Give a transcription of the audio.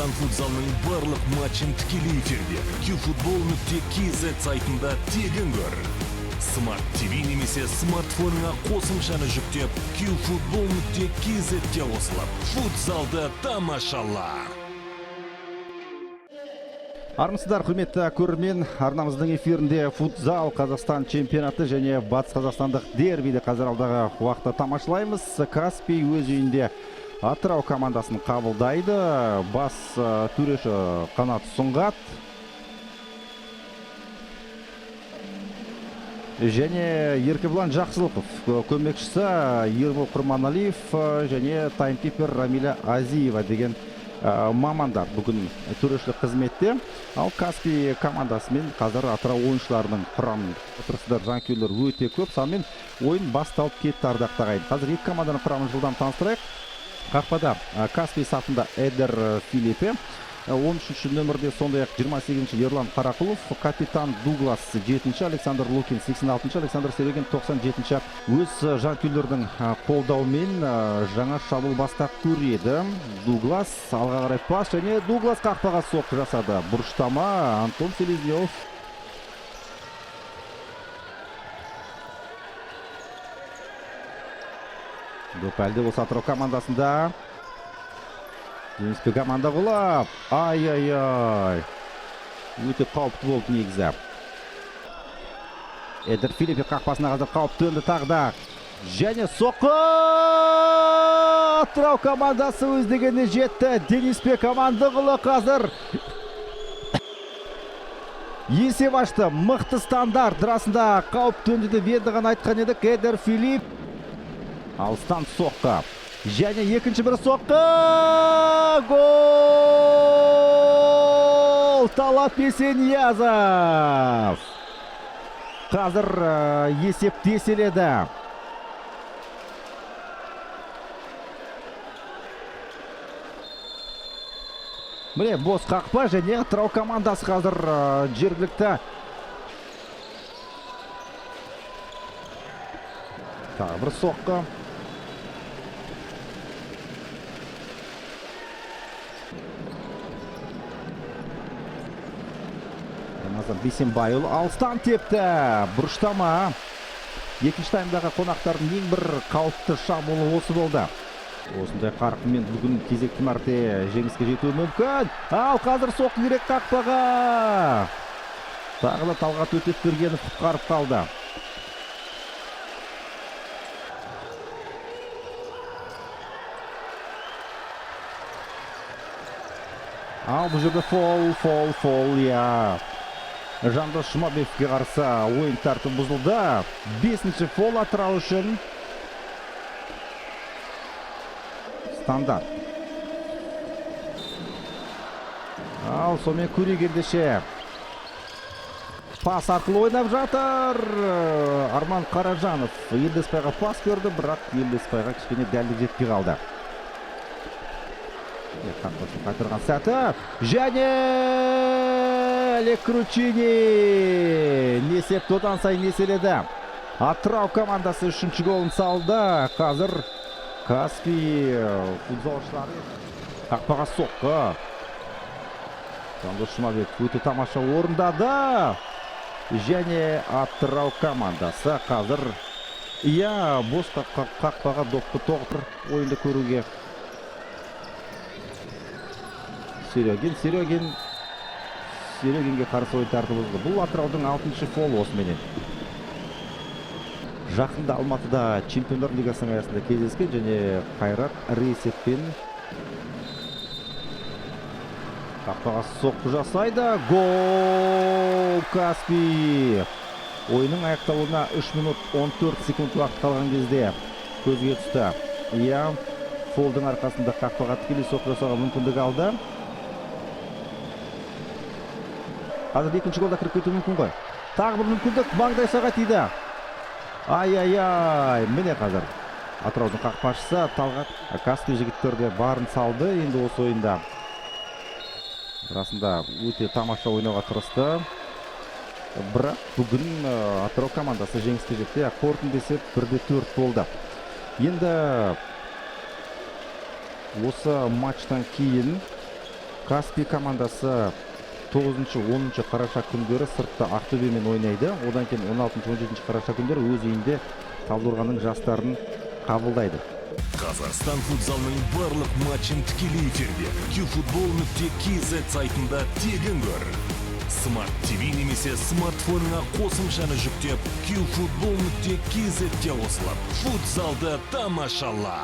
Қазақстан футзалының барлық матчын тікелей эфирде qfutbol.kz сайтында тегін көр. Smart TV немесе смартфоныңа қосымшаны жүктеп qfutbol.kz-ге қосылып, футзалды тамашала. Армысыздар, құрметті көрермен, арнамыздың эфирінде футзал Қазақстан чемпионаты және Батыс Қазақстандық дербиді қазір алдағы уақытта тамашалаймыз. Каспий өз үйінде Атырау командасын қабылдайды. Бас төреші Қанат Сұңғат және Еркебұлан Жақсылықов, көмекшісі Ербол Құрманалиев және таймкипер Рамиля Азиева деген мамандар бүгін төрешілік қызметте. Ал Каспий командасымен қазір Атырау ойыншыларының құрамын отырсыздар. Жанкүйерлер өте көп, сонымен ойын басталып кетті, ардақты ағайын. Қазір екі команданың құрамын жылдам таныстырайық. Қақпада Каспий сапында Эдер Филиппе, 13-ші нөмірде, сондай-ақ 28-ші Ерлан Қарақұлов, капитан Дуглас 7-ші, Александр Лукин 86-ші, Александр Серегин 97-ші. Өз жанкүйерлердің қолдауымен жаңа шабуыл бастап көреді. Дуглас алға қарай пас және Дуглас қақпаға соққы жасады. Бұрыштама Антон Селезнев. Доп әлде осы Атырау командасында. Дениске команда құлап. Ай-ай-ай. Өте қауіпті болды негізі. Эдер Филиппе қақпасына қазір қауіп төнді тағда. Және соққы! Атырау командасы өздегенде жетті. Дениске команда құлы қазір есеп ашты. Мықты стандарт. Расында қауіп төнді деп енді ғана айтқан едік. Эдер Филипп алыстан соққы. Және екінші бір соққы! Гол! Талап Есениязов! Қазір есеп теселеді. Міне, бос қақпа және Атырау командасы қазір жергілікті. Тағы бір соққы. Бейсенбайұлы алыстан тепті. Бұрыштама. Екінші таймдағы қонақтардың ең бір қауіпті шабуылы осы болды. Осындай қарқынмен бүгін кезекті мәрте жеңіске жетуі мүмкін. Ал қазір соққы керек қақпаға. Тағы да Талғат Өтепбергенов құтқарып қалды. Ал бұл жерде фол, я. Жандос Жұмабековке қарсы ойын тәртібі бұзылды. 5-ші фол Атырау үшін. Стандарт. Ал сонымен көрегендеше пас арқылы ойнап жатыр. Арман Қаражанов Елдеспайға пас көрді, бірақ Елдеспайға кішкене дәлдік жетпей қалды. Қақпасын қайтырған сәті. Және Лекручини несеп тодан сайын еселеді. Атырау командасы үшінші голын салды. Қазір Каспий футзалшылары қақпаға соққы. Жандос Жұмабеков өте тамаша орындады. Және Атырау командасы қазір бос қақпаға допты тоғытыр ойынды көруге. Серегинге қарсы ойын тәртібі бұзылды. Бұл Атыраудың 6-ші фолы осыменен. Жақында Алматыда Чемпиондар лигасының аясында кездескен және Қайрат Рейсетпен қақпаға соққы жасайды. Гол! Каспий! Ойынның аяқталуына 3 минут 14 секунд уақыт қалған кезде көзге түсті. Фолдың арқасында қақпаға тікелей соққы жасауға мүмкіндік алды. Қазір екінші голда кіріп кетуі мүмкін ғой. Тағы бір мүмкіндік маңдай саға тиді. Ай-ай-ай, міне қазір Атыраудың қақпашысы Талғат Каспий жігіттерде барын салды енді осы ойында. Расында өте тамаша ойнауға тырысты. Бірақ бүгін Атырау командасы жеңіске жетті. Қорытынды есеп 1-4 болды. Енді осы матчтан кейін Каспий командасы 9-10 қараша күндері сыртта Ақтөбемен ойнайды. Одан кейін 16-17 қараша күндері өз үйінде Талдықорғанның жастарын қабылдайды. Қазақстан футзалының барлық матчын тікелей эфирде qfutbol.kz сайтында тегін көр. Smart TV немесе смартфоныңа қосымшаны жүктеп qfutbol.kz-ге қосылып, футзалды тамашала.